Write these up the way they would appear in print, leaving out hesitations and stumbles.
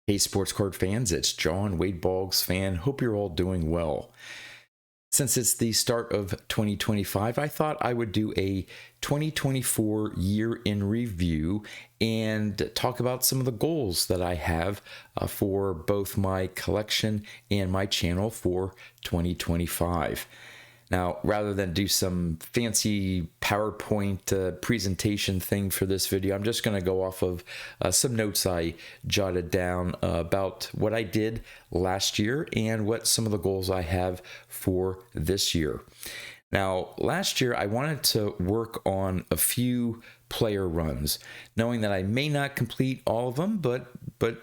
Hey, sports card fans, it's John, Wade Boggs fan. Hope you're all doing well. Since it's the start of 2025, I thought I would do a 2024 year in review and talk about some of the goals that I have for both my collection and my channel for 2025. Now, rather than do some fancy PowerPoint presentation thing for this video, I'm just going to go off of some notes I jotted down about what I did last year and what some of the goals I have for this year. Now, last year I wanted to work on a few player runs, knowing that I may not complete all of them, but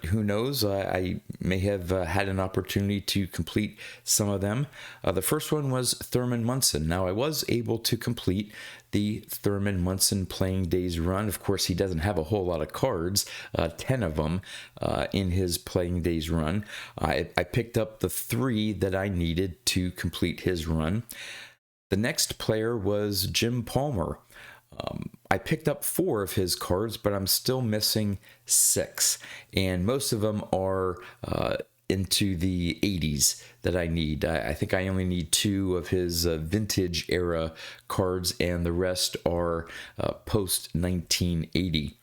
who knows, I may have had an opportunity to complete some of them. The first one was Thurman Munson. Now, I was able to complete the Thurman Munson Playing Days run. Of course, he doesn't have a whole lot of cards, 10 of them in his Playing Days run. I picked up the 3 that I needed to complete his run. The next player was Jim Palmer. I picked up 4 of his cards, but I'm still missing 6, and most of them are into the 80s that I need. I think I only need 2 of his vintage era cards, and the rest are post 1980.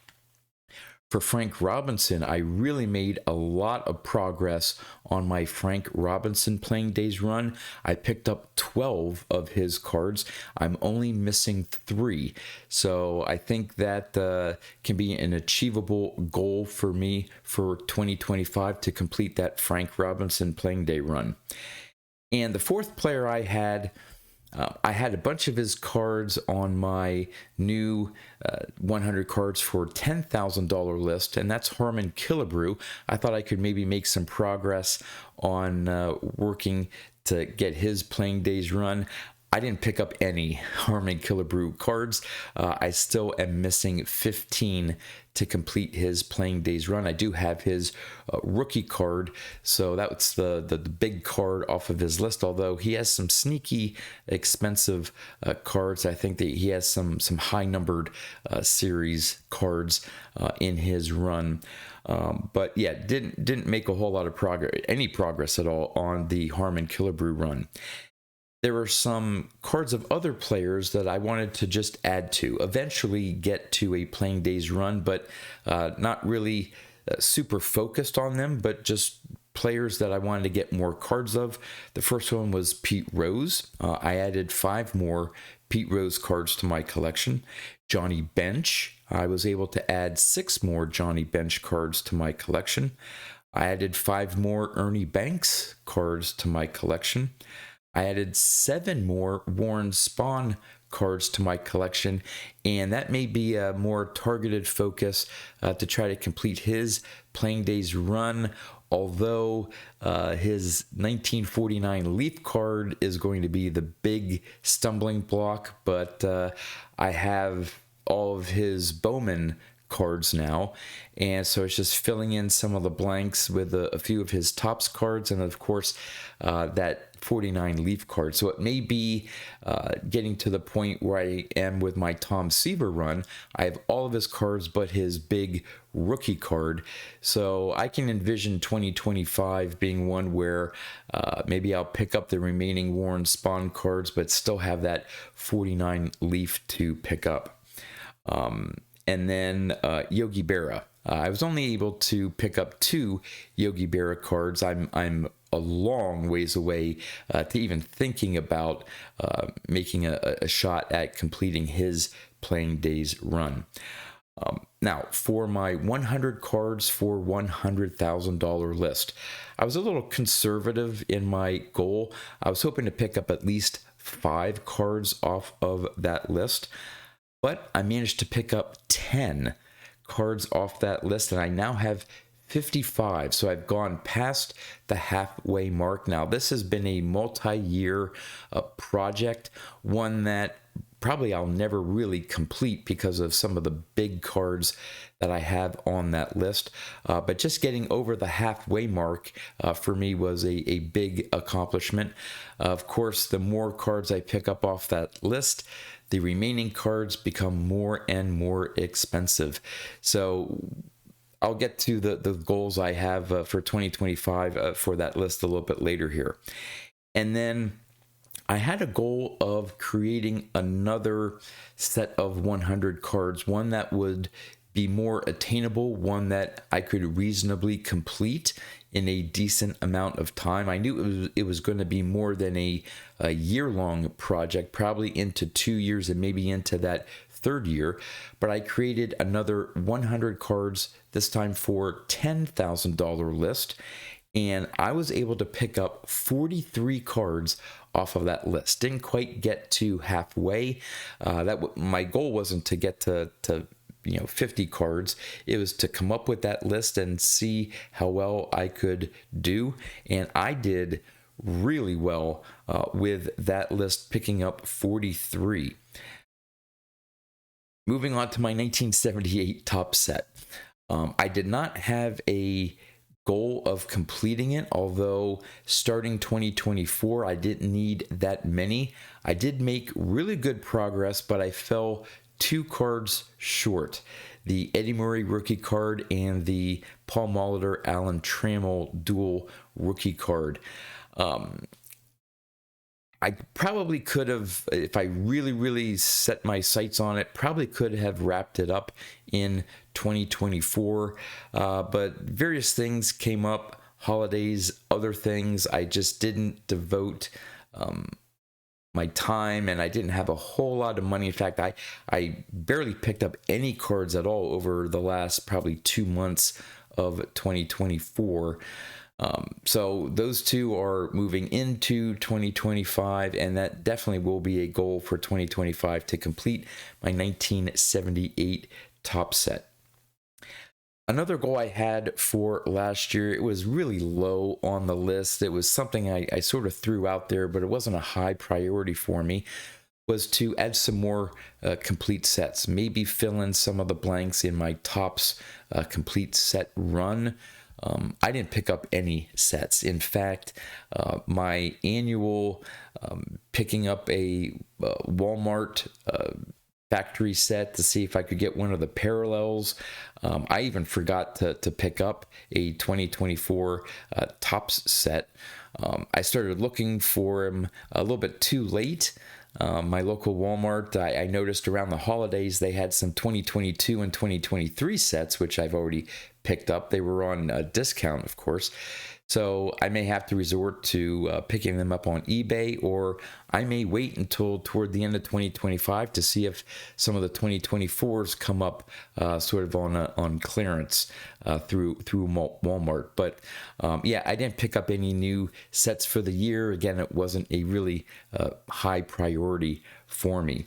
For Frank Robinson, I really made a lot of progress on my Frank Robinson Playing Days run. I picked up 12 of his cards. I'm only missing 3. So I think that can be an achievable goal for me for 2025 to complete that Frank Robinson Playing Day run. And the 4th player I had a bunch of his cards on my new 100 cards for $10,000 list, and that's Harmon Killebrew. I thought I could maybe make some progress on working to get his Playing Days run. I didn't pick up any Harmon Killebrew cards. I still am missing 15 to complete his Playing Days run. I do have his rookie card, so that's the big card off of his list, although he has some sneaky expensive cards. I think that he has some high numbered series cards in his run. But yeah, didn't make a whole lot of any progress at all on the Harmon Killebrew run. There were some cards of other players that I wanted to just add to, eventually get to a Playing Days run, but not really super focused on them, but just players that I wanted to get more cards of. The first one was Pete Rose. I added 5 more Pete Rose cards to my collection. Johnny Bench. I was able to add 6 more Johnny Bench cards to my collection. I added 5 more Ernie Banks cards to my collection. I added 7 more Warren Spahn cards to my collection, and that may be a more targeted focus to try to complete his Playing Days run, although his 1949 Leaf card is going to be the big stumbling block, but I have all of his Bowman cards now, and so it's just filling in some of the blanks with a few of his Topps cards, and of course that 49 Leaf card. So it may be getting to the point where I am with my Tom Seaver run. I have all of his cards but his big rookie card, so I can envision 2025 being one where maybe I'll pick up the remaining Warren Spahn cards but still have that 49 Leaf to pick up. And then Yogi Berra. I was only able to pick up 2 Yogi Berra cards. I'm a long ways away to even thinking about making a shot at completing his Playing Days run. Now, for my 100 cards for $100,000 list, I was a little conservative in my goal. I was hoping to pick up at least 5 cards off of that list, but I managed to pick up 10 cards off that list, and I now have 55. So I've gone past the halfway mark. Now, this has been a multi-year project, one that probably I'll never really complete because of some of the big cards that I have on that list. But just getting over the halfway mark for me was a big accomplishment. Of course, the more cards I pick up off that list, the remaining cards become more and more expensive. So I'll get to the goals I have for 2025 for that list a little bit later here. And then I had a goal of creating another set of 100 cards, one that would be more attainable, one that I could reasonably complete in a decent amount of time. I knew it was going to be more than a year-long project, probably into 2 years and maybe into that third year, but I created another 100 cards, this time for $10,000 list, and I was able to pick up 43 cards off of that list. Didn't quite get to halfway. My goal wasn't to get to 50 cards. It was to come up with that list and see how well I could do, and I did really well with that list, picking up 43. Moving on to my 1978 top set. I did not have a goal of completing it, although starting 2024, I didn't need that many. I did make really good progress, but I fell 2 cards short. The Eddie Murray rookie card and the Paul Molitor Alan Trammell dual rookie card. I probably could have, if I really set my sights on it, probably could have wrapped it up in 2024. But various things came up, holidays, other things. I just didn't devote my time, and I didn't have a whole lot of money. In fact, I barely picked up any cards at all over the last probably 2 months of 2024. So those two are moving into 2025, and that definitely will be a goal for 2025 to complete my 1978 top set. Another goal I had for last year, it was really low on the list. It was something I sort of threw out there, but it wasn't a high priority for me, was to add some more complete sets, maybe fill in some of the blanks in my Topps complete set run. I didn't pick up any sets. In fact, my annual picking up a Walmart factory set to see if I could get one of the parallels. I even forgot to pick up a 2024 Topps set. I started looking for them a little bit too late. My local Walmart, I noticed around the holidays they had some 2022 and 2023 sets, which I've already picked up. They were on a discount, of course. So I may have to resort to picking them up on eBay, or I may wait until toward the end of 2025 to see if some of the 2024s come up sort of on clearance through Walmart. But yeah, I didn't pick up any new sets for the year. Again, it wasn't a really high priority for me.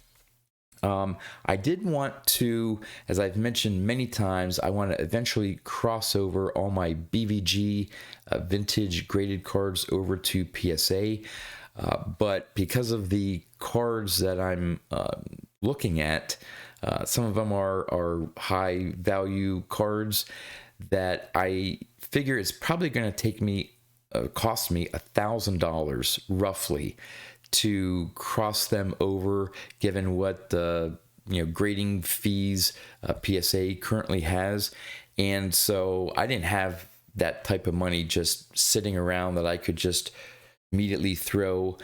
I did want to, as I've mentioned many times, I want to eventually cross over all my BVG vintage graded cards over to PSA. But because of the cards that I'm looking at, some of them are high value cards that I figure it's probably going to take me, cost me $1,000 roughly to cross them over, given what the grading fees PSA currently has. And so I didn't have that type of money just sitting around that I could just immediately throw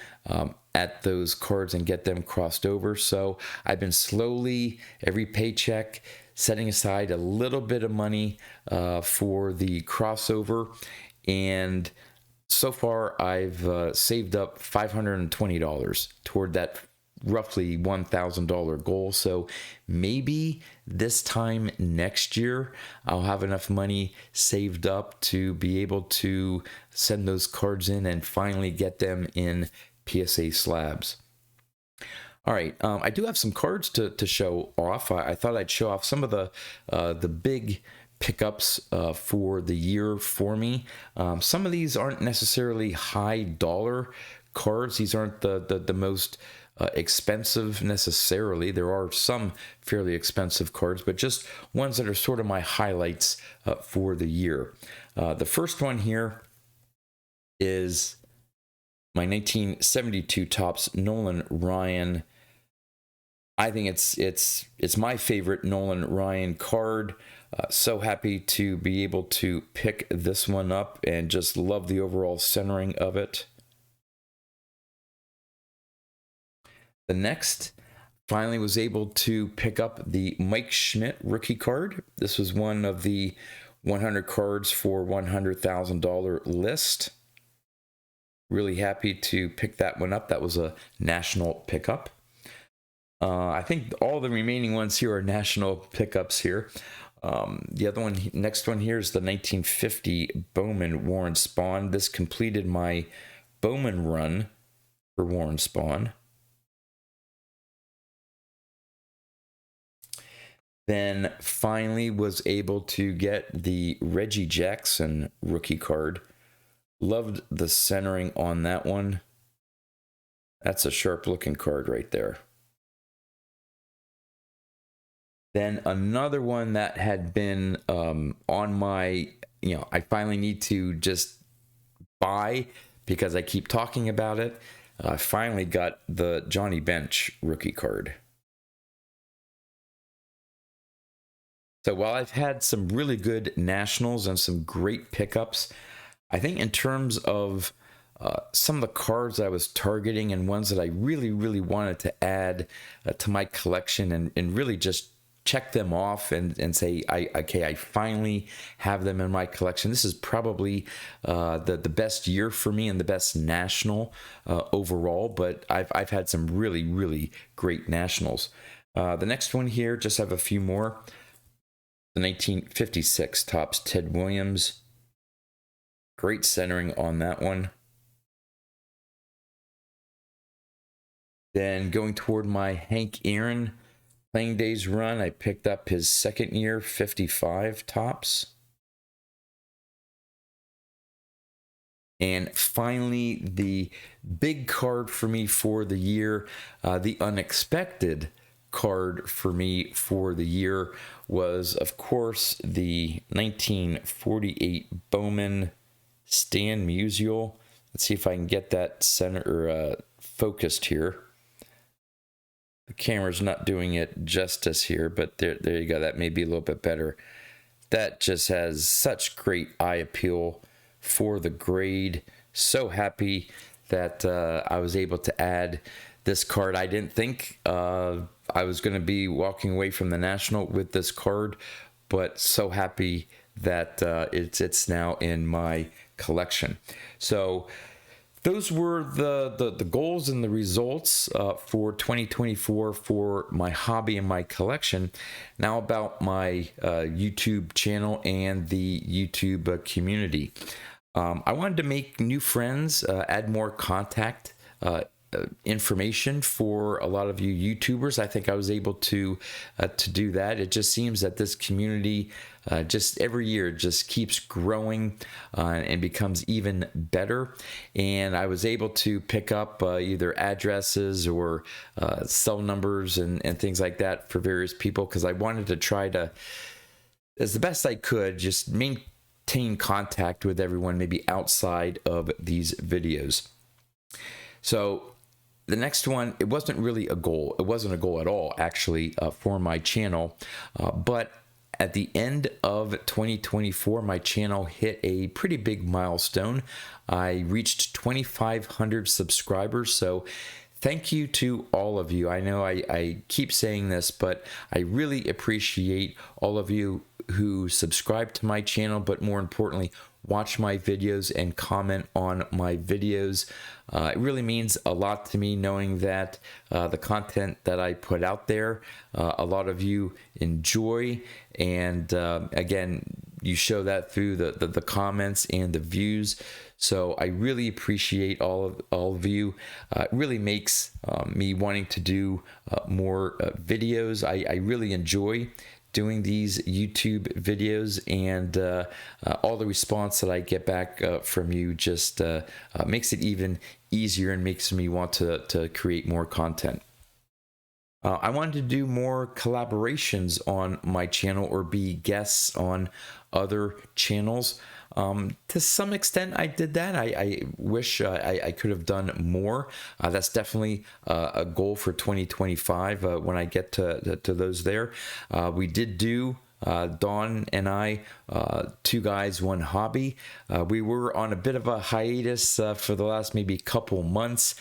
at those cards and get them crossed over. So I've been slowly, every paycheck, setting aside a little bit of money for the crossover, and so far, I've saved up $520 toward that roughly $1,000 goal. So maybe this time next year, I'll have enough money saved up to be able to send those cards in and finally get them in PSA slabs. All right, I do have some cards to show off. I thought I'd show off some of the big pickups for the year for me. Some of these aren't necessarily high dollar cards. These aren't the most expensive necessarily. There are some fairly expensive cards, but just ones that are sort of my highlights for the year. The first one here is my 1972 Topps Nolan Ryan. I think it's my favorite Nolan Ryan card. So happy to be able to pick this one up and just love the overall centering of it. The next, finally was able to pick up the Mike Schmidt rookie card. This was one of the 100 cards for $100,000 list. Really happy to pick that one up. That was a national pickup. I think all the remaining ones here are national pickups here. The other one, next one here is the 1950 Bowman Warren Spahn. This completed my Bowman run for Warren Spahn. Then finally was able to get the Reggie Jackson rookie card. Loved the centering on that one. That's a sharp looking card right there. Then another one that had been on my, I finally need to just buy because I keep talking about it. I finally got the Johnny Bench rookie card. So while I've had some really good nationals and some great pickups, I think in terms of some of the cards I was targeting and ones that I really, really wanted to add to my collection and really just check them off and say, I finally have them in my collection. This is probably the best year for me and the best national overall, but I've had some really, really great nationals. The next one here, just have a few more. The 1956 Topps Ted Williams. Great centering on that one. Then going toward my Hank Aaron Playing Days run, I picked up his second year 55 Topps. And finally, the big card for me for the year, the unexpected card for me for the year was, of course, the 1948 Bowman Stan Musial. Let's see if I can get that center focused here. The camera's not doing it justice here, but there you go. That may be a little bit better. That just has such great eye appeal for the grade. So happy that I was able to add this card. I didn't think I was going to be walking away from the National with this card, but so happy that it's now in my collection. So those were the goals and the results for 2024 for my hobby and my collection. Now about my YouTube channel and the YouTube community. I wanted to make new friends, add more contact information for a lot of you YouTubers. I think I was able to do that. It just seems that this community just every year just keeps growing and becomes even better. And I was able to pick up either addresses or cell numbers and things like that for various people because I wanted to try to, as the best I could, just maintain contact with everyone maybe outside of these videos. So the next one, it wasn't really a goal. It wasn't a goal at all, actually, for my channel. But at the end of 2024, my channel hit a pretty big milestone. I reached 2,500 subscribers. So thank you to all of you. I know I keep saying this, but I really appreciate all of you who subscribe to my channel, but more importantly, watch my videos and comment on my videos. It really means a lot to me knowing that the content that I put out there, a lot of you enjoy. And again, you show that through the comments and the views. So I really appreciate all of you. It really makes me wanting to do more videos. I really enjoy doing these YouTube videos, and all the response that I get back from you just makes it even easier and makes me want to create more content. I wanted to do more collaborations on my channel or be guests on other channels. To some extent, I did that. I wish I could have done more. That's definitely a goal for 2025 when I get to those there. We did do Dawn and I, two guys, one hobby. We were on a bit of a hiatus for the last maybe couple months.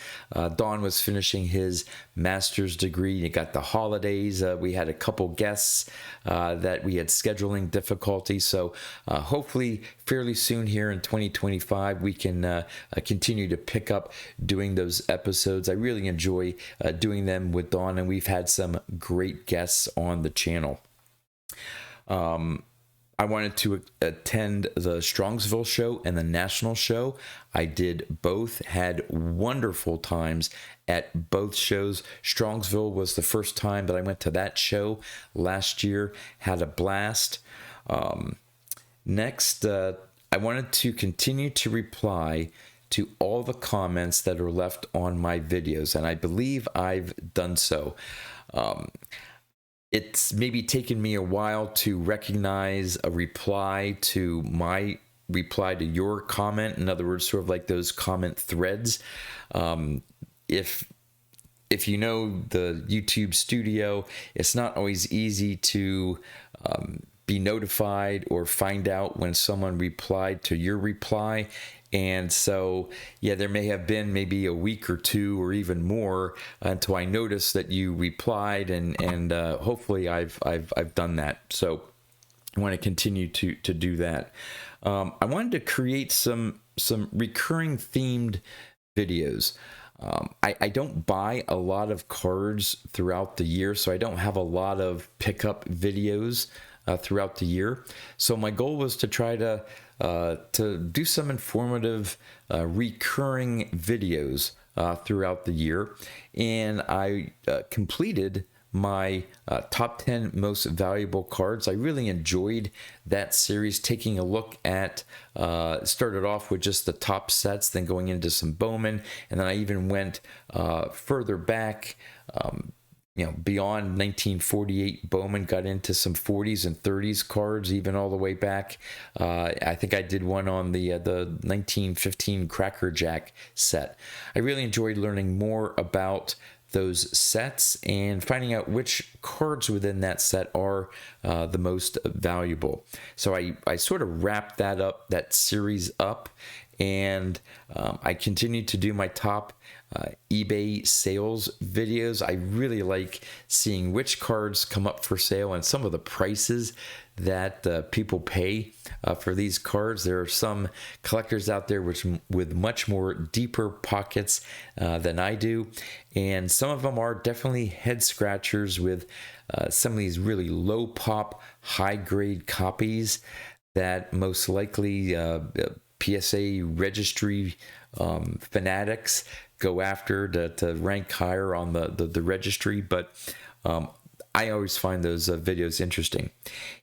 Dawn was finishing his master's degree. You got the holidays. We had a couple guests that we had scheduling difficulties. So hopefully fairly soon here in 2025, we can continue to pick up doing those episodes. I really enjoy doing them with Dawn, and we've had some great guests on the channel. I wanted to attend the Strongsville show and the National show. I did both, had wonderful times at both shows. Strongsville was the first time that I went to that show last year, had a blast. Next, I wanted to continue to reply to all the comments that are left on my videos, and I believe I've done so. It's maybe taken me a while to recognize a reply to my reply to your comment. In other words, sort of like those comment threads. If you know the YouTube studio, it's not always easy to be notified or find out when someone replied to your reply. And so, yeah, there may have been maybe a week or two or even more until I noticed that you replied, and hopefully I've done that. So I want to continue to do that. I wanted to create some recurring themed videos. I don't buy a lot of cards throughout the year, so I don't have a lot of pickup videos throughout the year. So my goal was to try to do some informative recurring videos throughout the year, and I completed my top 10 most valuable cards. I really enjoyed that series, taking a look at started off with just the top sets, then going into some Bowman, and then I even went further back, beyond 1948 Bowman, got into some 40s and 30s cards, even all the way back. I think I did one on the 1915 Cracker Jack set. I really enjoyed learning more about those sets and finding out which cards within that set are the most valuable. So I sort of wrapped that series up, and I continued to do my top eBay sales videos. I really like seeing which cards come up for sale and some of the prices that people pay for these cards. There are some collectors out there with much more deeper pockets than I do, and some of them are definitely head scratchers with some of these really low pop, high grade copies that most likely PSA registry fanatics go after to rank higher on the registry, but I always find those videos interesting.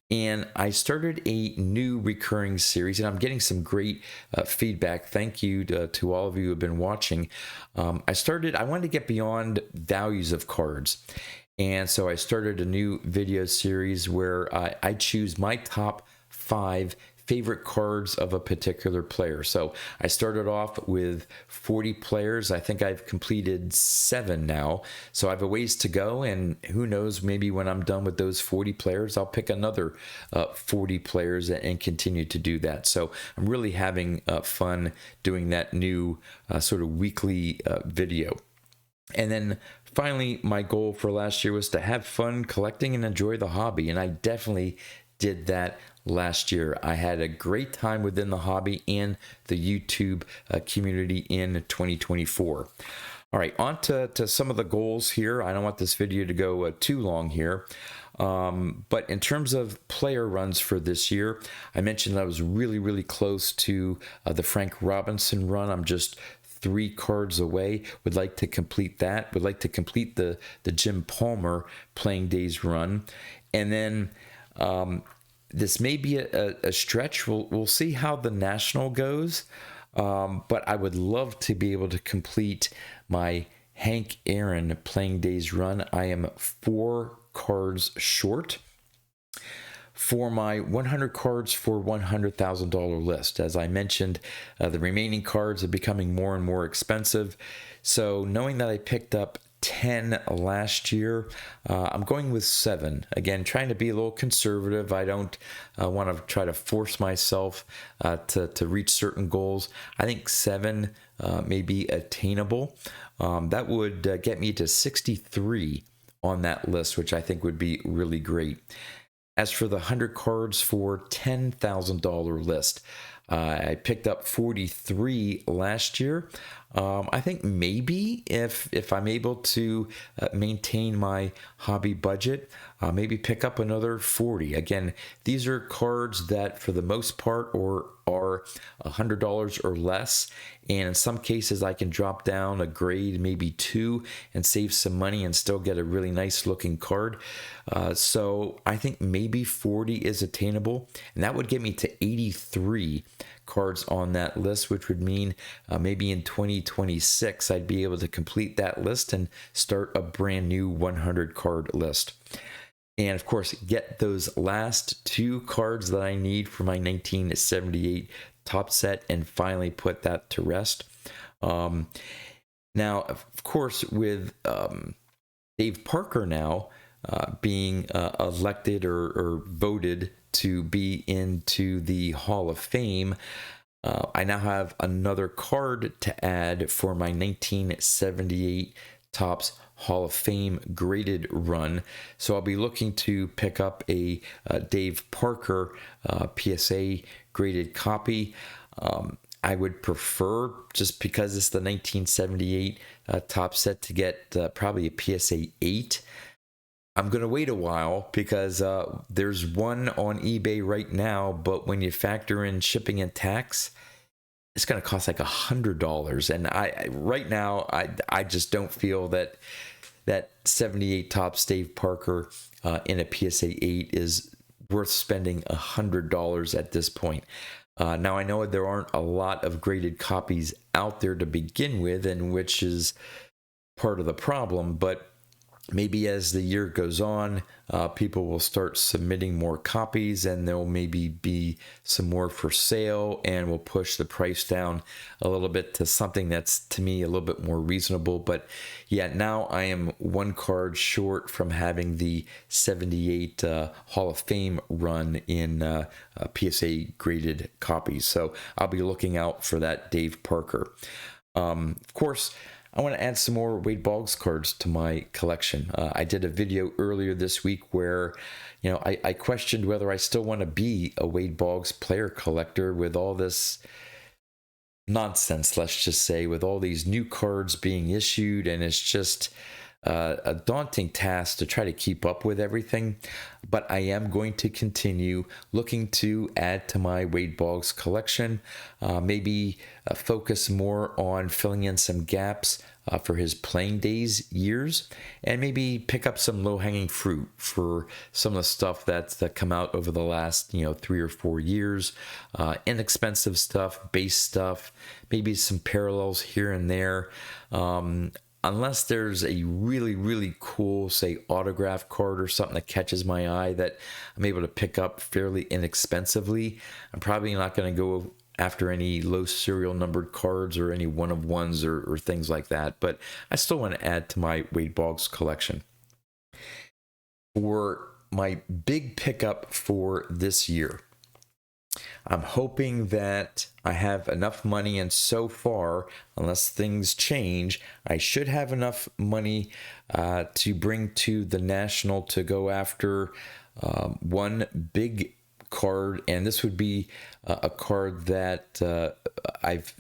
And I started a new recurring series, and I'm getting some great feedback. Thank you to all of you who have been watching. I wanted to get beyond values of cards. And so I started a new video series where I choose my top 5 favorite cards of a particular player. So I started off with 40 players. I think I've completed 7 now. So I have a ways to go, and who knows, maybe when I'm done with those 40 players, I'll pick another 40 players and continue to do that. So I'm really having fun doing that new sort of weekly video. And then finally, my goal for last year was to have fun collecting and enjoy the hobby, and I definitely did that last year. I had a great time within the hobby and the YouTube community in 2024. All right, on to some of the goals here. I don't want this video to go too long here. But in terms of player runs for this year, I mentioned I was really, really close to the Frank Robinson run. I'm just 3 cards away. Would like to complete that. Would like to complete the Jim Palmer playing days run. And then this may be a stretch. We'll see how the National goes. But I would love to be able to complete my Hank Aaron playing days run. I am 4 cards short for my 100 cards for $100,000 list. As I mentioned, the remaining cards are becoming more and more expensive. So knowing that I picked up 10 last year. I'm going with 7. Again, trying to be a little conservative. I don't want to try to force myself to reach certain goals. I think 7 may be attainable. That would get me to 63 on that list, which I think would be really great. As for the 100 cards for $10,000 list, I picked up 43 last year. I think maybe if I'm able to maintain my hobby budget, maybe pick up another 40. Again, these are cards that for the most part are $100 or less. And in some cases, I can drop down a grade, maybe 2, and save some money and still get a really nice looking card. So I think maybe 40 is attainable. And that would get me to 83 cards on that list, which would mean maybe in 2026 I'd be able to complete that list and start a brand new 100 card list. And of course, get those last 2 cards that I need for my 1978 top set and finally put that to rest. Now, of course, with Dave Parker now being elected or voted to be into the Hall of Fame, I now have another card to add for my 1978 Topps Hall of Fame graded run. So I'll be looking to pick up a Dave Parker PSA graded copy. I would prefer, just because it's the 1978 Topps set, to get probably a PSA 8. I'm going to wait a while because there's one on eBay right now, but when you factor in shipping and tax, it's going to cost like $100. And right now, I just don't feel that 78 Topps Dave Parker in a PSA 8 is worth spending $100 at this point. Now, I know there aren't a lot of graded copies out there to begin with, and which is part of the problem, but maybe as the year goes on, people will start submitting more copies, and there'll maybe be some more for sale, and we'll push the price down a little bit to something that's, to me, a little bit more reasonable. But yeah, now I am 1 card short from having the 78 Hall of Fame run in PSA graded copies. So I'll be looking out for that Dave Parker. Of course, I want to add some more Wade Boggs cards to my collection. I did a video earlier this week where, I questioned whether I still want to be a Wade Boggs player collector with all this nonsense, let's just say, with all these new cards being issued, and it's just a daunting task to try to keep up with everything. But I am going to continue looking to add to my Wade Boggs collection, maybe focus more on filling in some gaps for his playing days years, and maybe pick up some low-hanging fruit for some of the stuff that's come out over the last 3 or 4 years. Inexpensive stuff, base stuff, maybe some parallels here and there. Unless there's a really, really cool, say, autograph card or something that catches my eye that I'm able to pick up fairly inexpensively, I'm probably not going to go after any low serial numbered cards or any one-of-ones or things like that. But I still want to add to my Wade Boggs collection. For my big pickup for this year, I'm hoping that I have enough money, and so far, unless things change, I should have enough money to bring to the National to go after one big card, and this would be a card that I've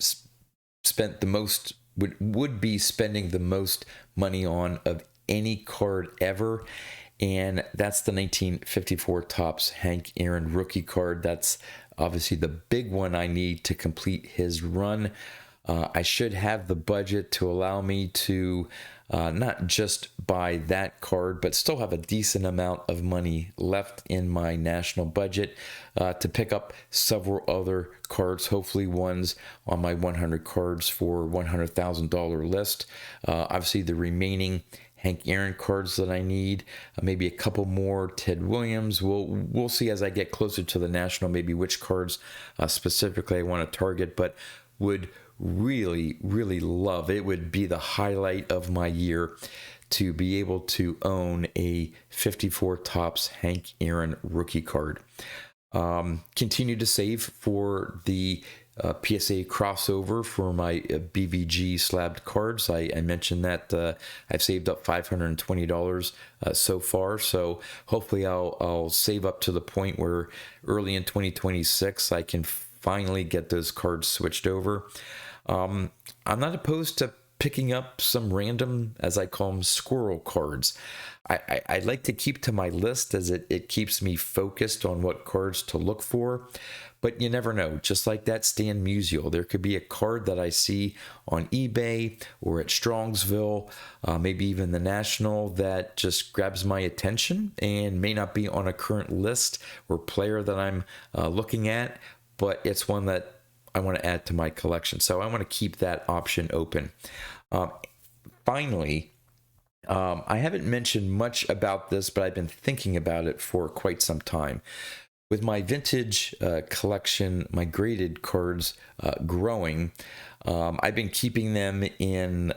spent the most, would be spending the most money on of any card ever. And that's the 1954 Topps Hank Aaron rookie card. That's obviously the big one I need to complete his run. I should have the budget to allow me to not just buy that card, but still have a decent amount of money left in my national budget to pick up several other cards, hopefully ones on my 100 cards for $100,000 list. Obviously, the remaining Hank Aaron cards that I need, maybe a couple more Ted Williams. We'll see as I get closer to the National, maybe which cards specifically I want to target, but would really love. It would be the highlight of my year to be able to own a 54 Topps Hank Aaron rookie card. Continue to save for the PSA crossover for my BVG slabbed cards. I mentioned that I've saved up $520 so far, so hopefully I'll save up to the point where early in 2026 I can finally get those cards switched over. I'm not opposed to picking up some random, as I call them, squirrel cards. I like to keep to my list as it keeps me focused on what cards to look for. But you never know. Just like that Stan Musial, there could be a card that I see on eBay or at Strongsville, maybe even the National, that just grabs my attention and may not be on a current list or player that I'm looking at, but it's one that I want to add to my collection. So I want to keep that option open. Finally, I haven't mentioned much about this, but I've been thinking about it for quite some time. With my vintage collection, my graded cards growing, I've been keeping them in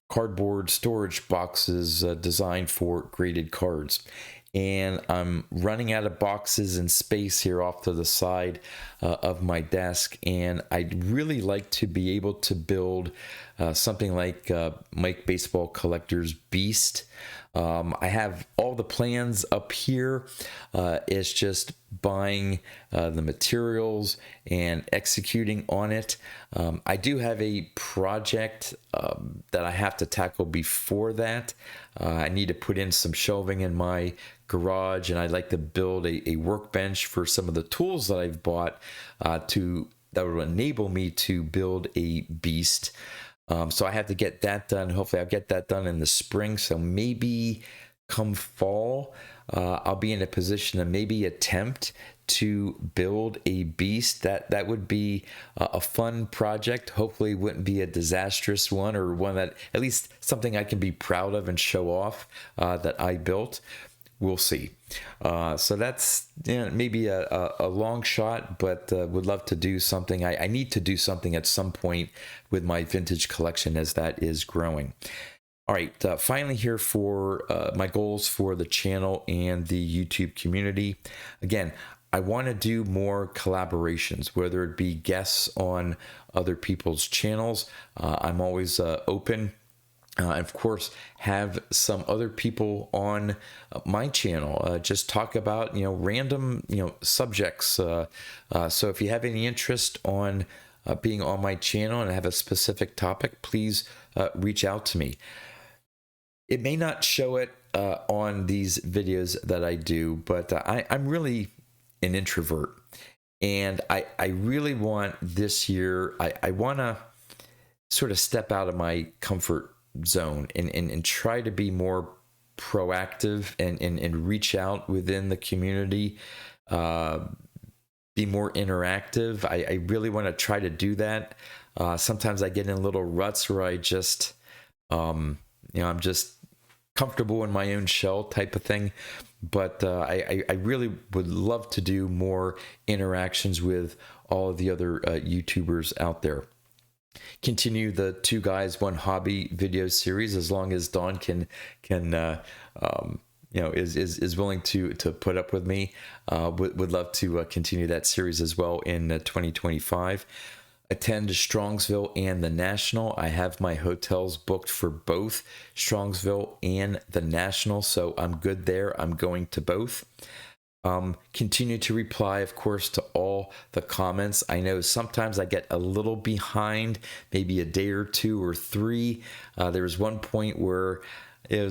cardboard storage boxes designed for graded cards. And I'm running out of boxes and space here off to the side of my desk. And I'd really like to be able to build something like Mike Baseball Collector's Beast. I have all the plans up here. It's just buying the materials and executing on it. I do have a project that I have to tackle before that. I need to put in some shelving in my garage, and I'd like to build a workbench for some of the tools that I've bought that will enable me to build a beast. So I have to get that done. Hopefully I'll get that done in the spring. So maybe come fall, I'll be in a position to maybe attempt to build a beast. That would be a fun project. Hopefully it wouldn't be a disastrous one, or one that at least something I can be proud of and show off that I built. We'll see. So that's maybe a long shot, but would love to do something. I need to do something at some point with my vintage collection as that is growing. All right, finally here for my goals for the channel and the YouTube community. Again, I want to do more collaborations, whether it be guests on other people's channels. I'm always open. Of course, have some other people on my channel just talk about random subjects. So if you have any interest on being on my channel and have a specific topic, please reach out to me. It may not show it on these videos that I do, but I'm really an introvert, and I really want this year. I want to sort of step out of my comfort zone and try to be more proactive and reach out within the community, be more interactive. I really want to try to do that. Sometimes I get in little ruts where I just I'm just comfortable in my own shell type of thing, but I really would love to do more interactions with all of the other YouTubers out there. Continue the Two Guys One Hobby video series as long as Dawn can is willing to put up with me. Would love to continue that series as well in 2025. Attend Strongsville and the National. I have my hotels booked for both Strongsville and the National, so I'm good there. I'm going to both. Continue to reply, of course, to all the comments. I know sometimes I get a little behind, maybe a day or two or three. There was one point where there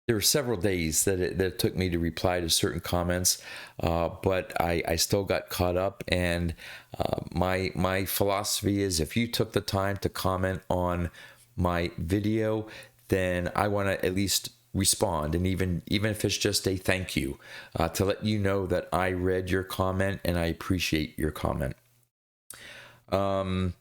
were several days that it took me to reply to certain comments, but I still got caught up. And my philosophy is, if you took the time to comment on my video, then I want to at least respond, and even if it's just a thank you, to let you know that I read your comment and I appreciate your comment. The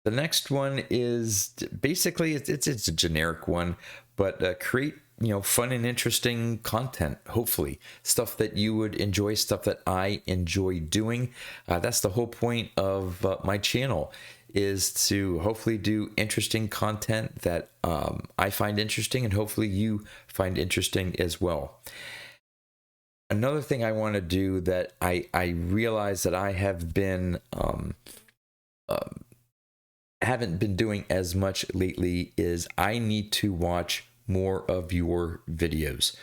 next one is basically it's a generic one, but create fun and interesting content, hopefully. Stuff that you would enjoy, stuff that I enjoy doing. That's the whole point of my channel, is to hopefully do interesting content that I find interesting and hopefully you find interesting as well. Another thing I want to do that I realize that I have been haven't been doing as much lately is I need to watch more of your videos.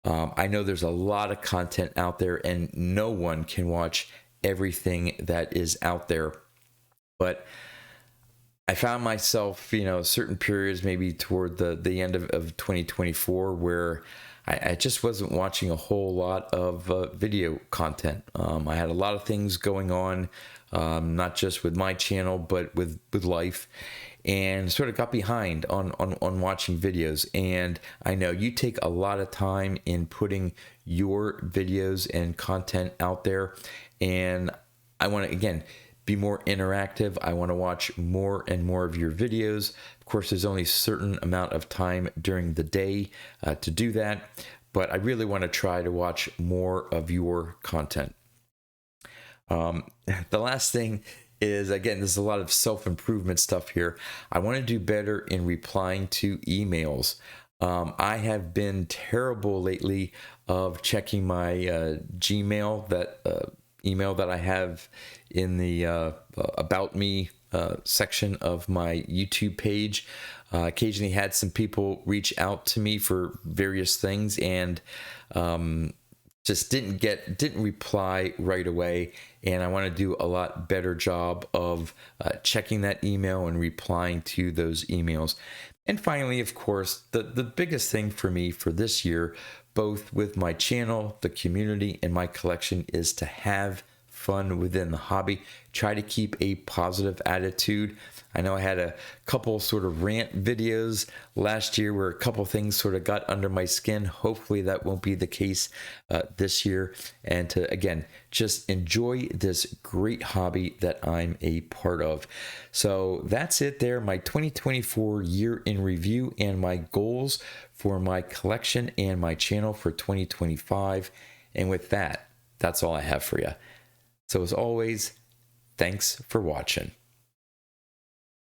I know there's a lot of content out there and no one can watch everything that is out there, but I found myself, certain periods, maybe toward the end of 2024, where I just wasn't watching a whole lot of video content. I had a lot of things going on, not just with my channel, but with life, and sort of got behind on watching videos. And I know you take a lot of time in putting your videos and content out there, and I want to, again, be more interactive. I want to watch more and more of your videos. Of course, there's only a certain amount of time during the day to do that, but I really want to try to watch more of your content. The last thing is, again, there's a lot of self-improvement stuff here. I want to do better in replying to emails. I have been terrible lately of checking my Gmail, that email that I have in the About Me section of my YouTube page. Occasionally had some people reach out to me for various things, and just didn't reply right away. And I want to do a lot better job of checking that email and replying to those emails. And finally, of course, the biggest thing for me for this year, both with my channel, the community, and my collection, is to have fun within the hobby. Try to keep a positive attitude. I know I had a couple sort of rant videos last year where a couple things sort of got under my skin. Hopefully that won't be the case this year. And to, again, just enjoy this great hobby that I'm a part of. So that's it there, my 2024 year in review and my goals for my collection and my channel for 2025. And with that, that's all I have for you. So as always, thanks for watching.